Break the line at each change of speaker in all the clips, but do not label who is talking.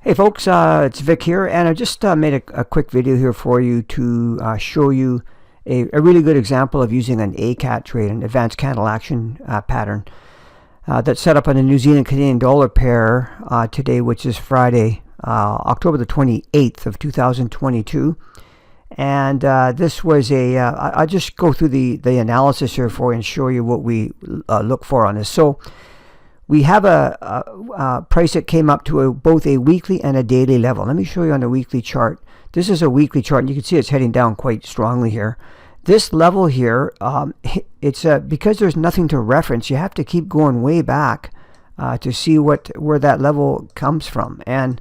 Hey folks, it's Vic here, and I just made a quick video here for you to show you a really good example of using an ACAT trade, an advanced candle action pattern that's set up on the New Zealand Canadian dollar pair today, which is Friday, October the 28th of 2022. And this was I'll just go through the analysis here for you and show you what we look for on this. So we have a price that came up to both a weekly and a daily level. Let me show you on the weekly chart. This is a weekly chart, and you can see it's heading down quite strongly here. This level here, it's because there's nothing to reference, you have to keep going way back to see where that level comes from. And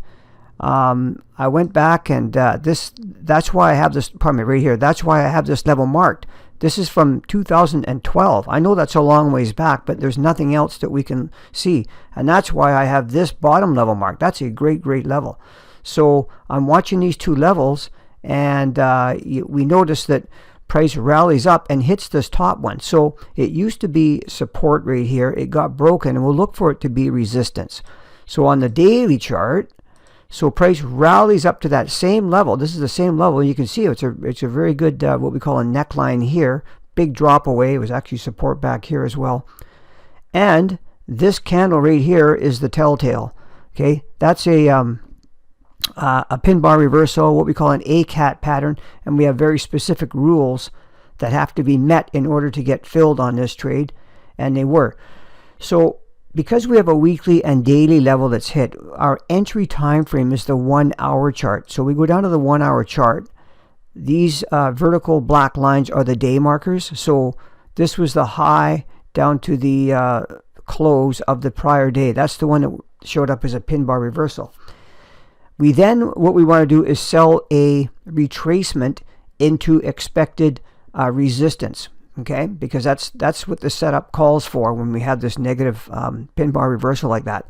I went back, and that's why I have this, pardon me, right here. That's why I have this level marked. This is from 2012. I know that's a long ways back, but there's nothing else that we can see. And that's why I have this bottom level marked. That's a great level. So I'm watching these two levels, and we notice that price rallies up and hits this top one. So it used to be support right here. It got broken, and we'll look for it to be resistance. So on the daily chart, so price rallies up to that same level. This is the same level. You can see it's a very good what we call a neckline here. Big drop away. It was actually support back here as well. And this candle right here is the telltale. Okay, that's a pin bar reversal, what we call an ACAT pattern, and we have very specific rules that have to be met in order to get filled on this trade, and they were. So because we have a weekly and daily level that's hit, our entry time frame is the 1 hour chart. So we go down to the 1 hour chart. These vertical black lines are the day markers. So this was the high down to the close of the prior day. That's the one that showed up as a pin bar reversal. We then, what we want to do is sell a retracement into expected resistance. Okay, because that's what the setup calls for when we have this negative pin bar reversal like that.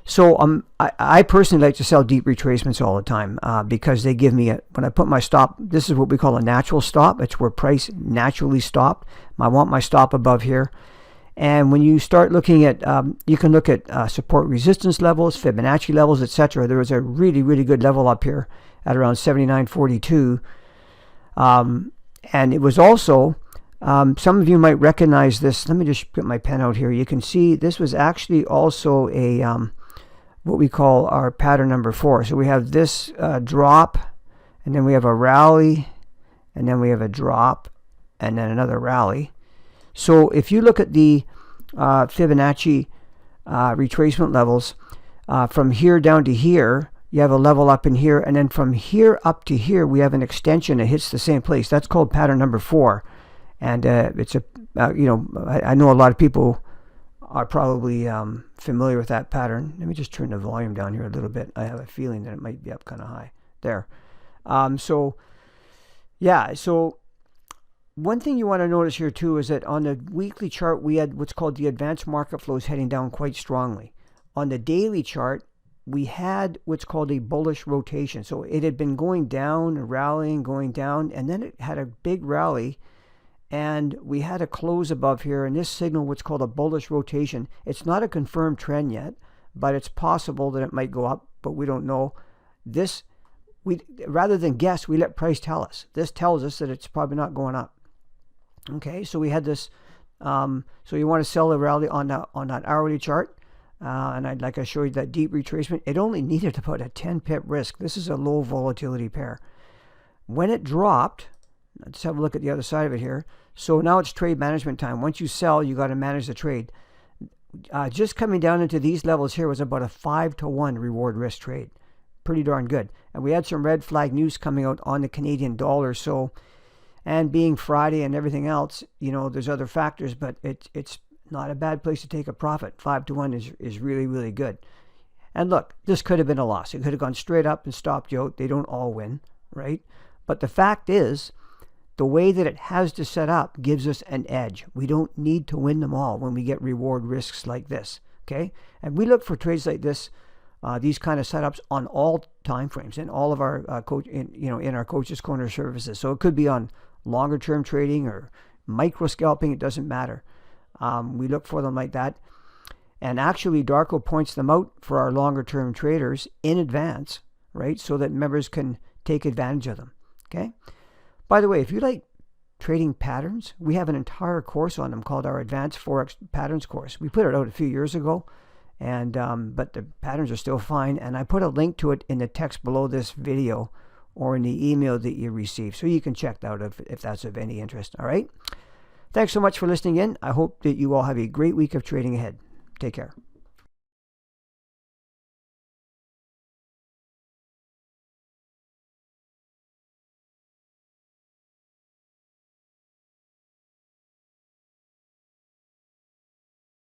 So I personally like to sell deep retracements all the time because they give me when I put my stop, this is what we call a natural stop. It's where price naturally stopped. I want my stop above here. And when you start looking at, you can look at support resistance levels, Fibonacci levels, etc. There was a really good level up here at around 79.42. And it was also, some of you might recognize this. Let me just put my pen out here. You can see this was actually also a what we call our pattern number 4. So we have this drop, and then we have a rally, and then we have a drop, and then another rally. So if you look at the Fibonacci retracement levels, from here down to here, you have a level up in here, and then from here up to here, we have an extension that hits the same place. That's called pattern number 4. And it's a, I know a lot of people are probably familiar with that pattern. Let me just turn the volume down here a little bit. I have a feeling that it might be up kind of high. There. So one thing you want to notice here too is that on the weekly chart, we had what's called the advanced market flows heading down quite strongly. On the daily chart, we had what's called a bullish rotation. So it had been going down, rallying, going down, and then it had a big rally. And we had a close above here, and this signal what's called a bullish rotation. It's not a confirmed trend yet, but it's possible that it might go up, but we don't know. This, rather than guess, we let price tell us. This tells us that it's probably not going up. Okay, so we had this. So you want to sell the rally on that hourly chart, and like I showed you that deep retracement. It only needed about a 10 pip risk. This is a low volatility pair. When it dropped, let's have a look at the other side of it here. So now it's trade management time. Once you sell, you got to manage the trade. Just coming down into these levels here was about a 5-to-1 reward risk trade. Pretty darn good. And we had some red flag news coming out on the Canadian dollar. So, and being Friday and everything else, there's other factors, but it's not a bad place to take a profit. 5-to-1 is really good. And look, this could have been a loss. It could have gone straight up and stopped you out. They don't all win, right? But the fact is, the way that it has to set up gives us an edge. We don't need to win them all when we get reward risks like this. Okay, and we look for trades like this, these kind of setups on all time frames in all of our in our Coach's Corner services. So it could be on longer term trading or micro scalping. It doesn't matter. We look for them like that. And actually, Darko points them out for our longer term traders in advance, right? So that members can take advantage of them, okay? By the way, if you like trading patterns, we have an entire course on them called our Advanced Forex Patterns course. We put it out a few years ago, and but the patterns are still fine. And I put a link to it in the text below this video or in the email that you receive, so you can check that out if that's of any interest. All right. Thanks so much for listening in. I hope that you all have a great week of trading ahead. Take care.